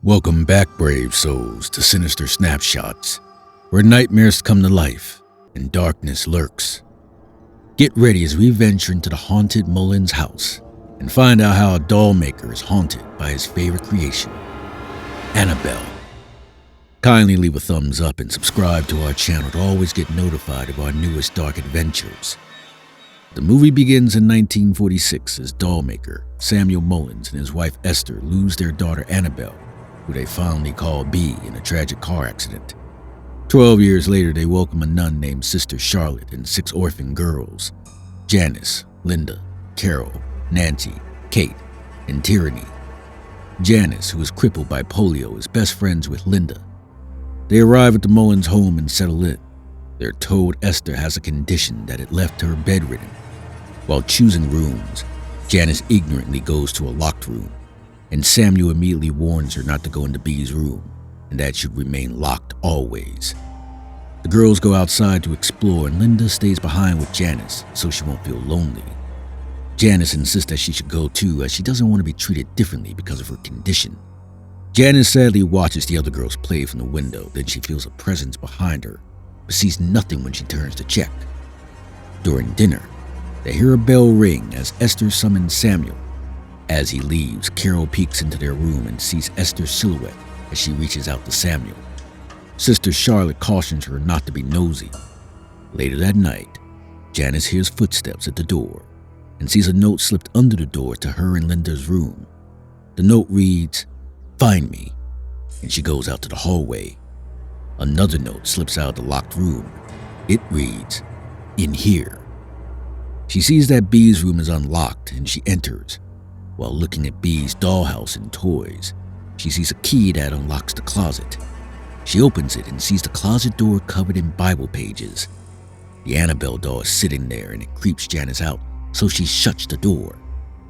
Welcome back, brave souls, to Sinister Snapshots, where nightmares come to life and darkness lurks. Get ready as we venture into the haunted Mullins house and find out how a doll maker is haunted by his favorite creation, Annabelle. Kindly leave a thumbs up and subscribe to our channel to always get notified of our newest dark adventures. The movie begins in 1946 as doll maker Samuel Mullins and his wife Esther lose their daughter Annabelle, who they fondly call Bee, in a tragic car accident. 12 years later, they welcome a nun named Sister Charlotte and 6 orphan girls: Janice, Linda, Carol, Nancy, Kate, and Tyranny. Janice, who is crippled by polio, is best friends with Linda. They arrive at the Mullins home and settle in. They're told Esther has a condition that had left her bedridden. While choosing rooms, Janice ignorantly goes to a locked room, and Samuel immediately warns her not to go into Bee's room, and that should remain locked always. The girls go outside to explore, and Linda stays behind with Janice so she won't feel lonely. Janice insists that she should go too, as she doesn't want to be treated differently because of her condition. Janice sadly watches the other girls play from the window, then she feels a presence behind her, but sees nothing when she turns to check. During dinner, they hear a bell ring as Esther summons Samuel. As he leaves, Carol peeks into their room and sees Esther's silhouette as she reaches out to Samuel. Sister Charlotte cautions her not to be nosy. Later that night, Janice hears footsteps at the door and sees a note slipped under the door to her and Linda's room. The note reads, "Find me," and she goes out to the hallway. Another note slips out of the locked room. It reads, "In here." She sees that Bee's room is unlocked and she enters. While looking at Bee's dollhouse and toys, she sees a key that unlocks the closet. She opens it and sees the closet door covered in Bible pages. The Annabelle doll is sitting there and it creeps Janice out, so she shuts the door.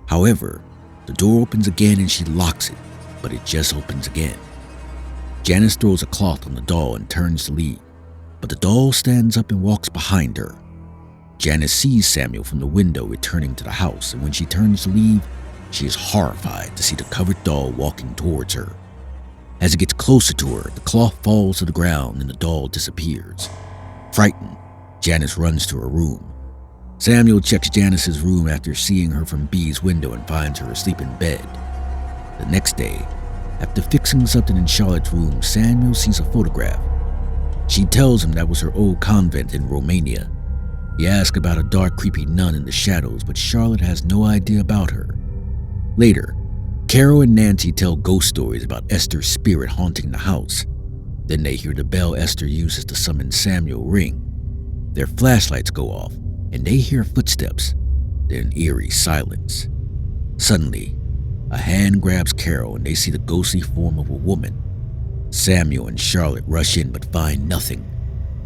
However, the door opens again and she locks it, but it just opens again. Janice throws a cloth on the doll and turns to leave, but the doll stands up and walks behind her. Janice sees Samuel from the window returning to the house, and when she turns to leave, she is horrified to see the covered doll walking towards her. As it gets closer to her, the cloth falls to the ground and the doll disappears. Frightened, Janice runs to her room. Samuel checks Janice's room after seeing her from Bee's window and finds her asleep in bed. The next day, after fixing something in Charlotte's room, Samuel sees a photograph. She tells him that was her old convent in Romania. He asks about a dark, creepy nun in the shadows, but Charlotte has no idea about her. Later, Carol and Nancy tell ghost stories about Esther's spirit haunting the house. Then they hear the bell Esther uses to summon Samuel ring. Their flashlights go off, and they hear footsteps, then eerie silence. Suddenly, a hand grabs Carol and they see the ghostly form of a woman. Samuel and Charlotte rush in but find nothing.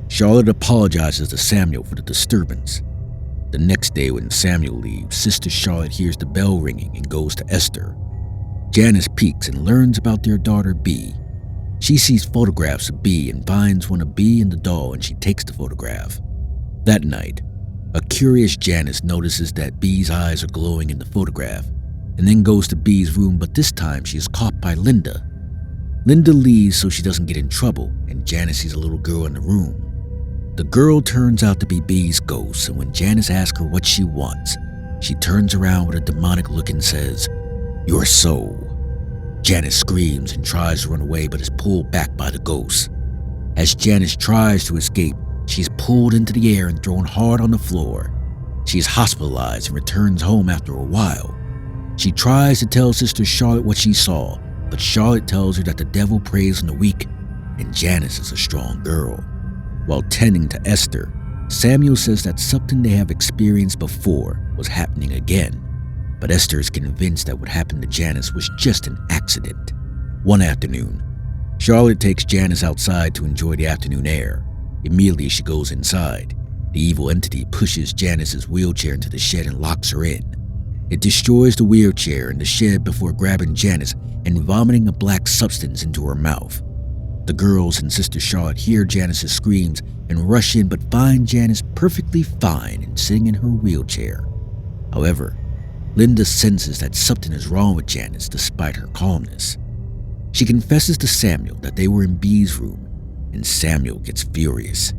Charlotte apologizes to Samuel for the disturbance. The next day when Samuel leaves, Sister Charlotte hears the bell ringing and goes to Esther. Janice peeks and learns about their daughter Bee. She sees photographs of Bee and finds one of Bee and the doll, and she takes the photograph. That night, a curious Janice notices that Bee's eyes are glowing in the photograph and then goes to Bee's room, but this time she is caught by Linda. Linda leaves so she doesn't get in trouble, and Janice sees a little girl in the room. The girl turns out to be Bee's ghost, and when Janice asks her what she wants, she turns around with a demonic look and says, "Your soul." Janice screams and tries to run away but is pulled back by the ghost. As Janice tries to escape, she is pulled into the air and thrown hard on the floor. She is hospitalized and returns home after a while. She tries to tell Sister Charlotte what she saw, but Charlotte tells her that the devil preys on the weak, and Janice is a strong girl. While tending to Esther, Samuel says that something they have experienced before was happening again, but Esther is convinced that what happened to Janice was just an accident. One afternoon, Charlotte takes Janice outside to enjoy the afternoon air. Immediately she goes inside. The evil entity pushes Janice's wheelchair into the shed and locks her in. It destroys the wheelchair in the shed before grabbing Janice and vomiting a black substance into her mouth. The girls and Sister Charlotte hear Janice's screams and rush in but find Janice perfectly fine and sitting in her wheelchair. However, Linda senses that something is wrong with Janice despite her calmness. She confesses to Samuel that they were in B's room, and Samuel gets furious.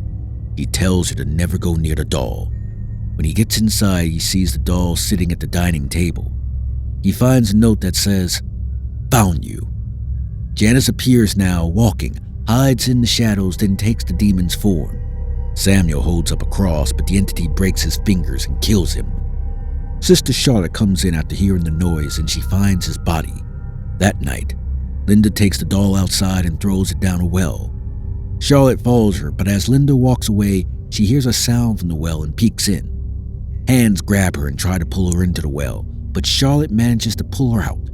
He tells her to never go near the doll. When he gets inside, he sees the doll sitting at the dining table. He finds a note that says, "Found you." Janice appears now, walking, hides in the shadows, then takes the demon's form. Samuel holds up a cross, but the entity breaks his fingers and kills him. Sister Charlotte comes in after hearing the noise, and she finds his body. That night, Linda takes the doll outside and throws it down a well. Charlotte follows her, but as Linda walks away, she hears a sound from the well and peeks in. Hands grab her and try to pull her into the well, but Charlotte manages to pull her out.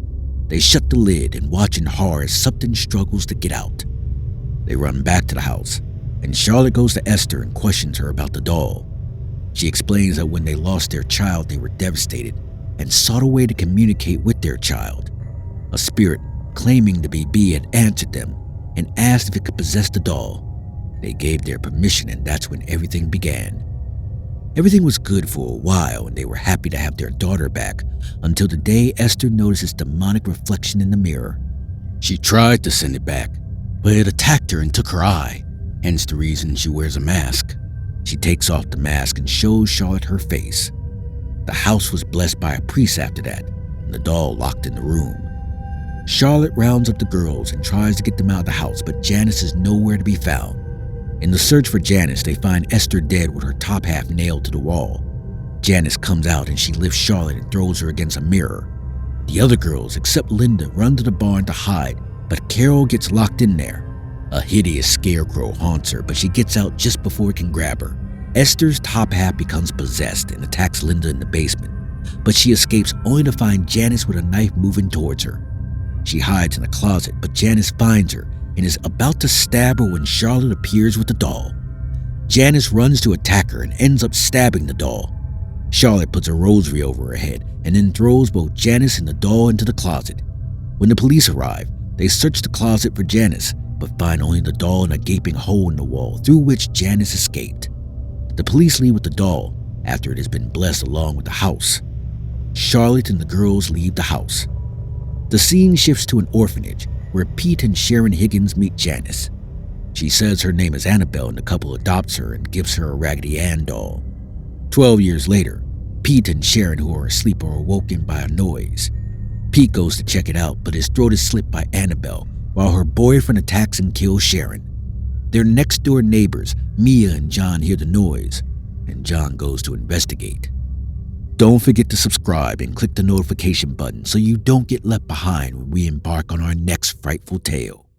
They shut the lid and watch in horror as something struggles to get out. They run back to the house, and Charlotte goes to Esther and questions her about the doll. She explains that when they lost their child, they were devastated and sought a way to communicate with their child. A spirit claiming to be B had answered them and asked if it could possess the doll. They gave their permission, and that's when everything began. Everything was good for a while, and they were happy to have their daughter back until the day Esther notices demonic reflection in the mirror. She tried to send it back, but it attacked her and took her eye, hence the reason she wears a mask. She takes off the mask and shows Charlotte her face. The house was blessed by a priest after that, and the doll locked in the room. Charlotte rounds up the girls and tries to get them out of the house, but Janice is nowhere to be found. In the search for Janice, they find Esther dead with her top half nailed to the wall. Janice comes out and she lifts Charlotte and throws her against a mirror. The other girls, except Linda, run to the barn to hide, but Carol gets locked in there. A hideous scarecrow haunts her, but she gets out just before it can grab her. Esther's top half becomes possessed and attacks Linda in the basement, but she escapes only to find Janice with a knife moving towards her. She hides in a closet, but Janice finds her and is about to stab her when Charlotte appears with the doll. Janice runs to attack her and ends up stabbing the doll. Charlotte puts a rosary over her head and then throws both Janice and the doll into the closet. When the police arrive, they search the closet for Janice, but find only the doll and a gaping hole in the wall through which Janice escaped. The police leave with the doll after it has been blessed along with the house. Charlotte and the girls leave the house. The scene shifts to an orphanage where Pete and Sharon Higgins meet Janice. She says her name is Annabelle and the couple adopts her and gives her a Raggedy Ann doll. 12 years later, Pete and Sharon, who are asleep, are awoken by a noise. Pete goes to check it out, but his throat is slit by Annabelle while her boyfriend attacks and kills Sharon. Their next door neighbors, Mia and John, hear the noise, and John goes to investigate. Don't forget to subscribe and click the notification button so you don't get left behind when we embark on our next frightful tale.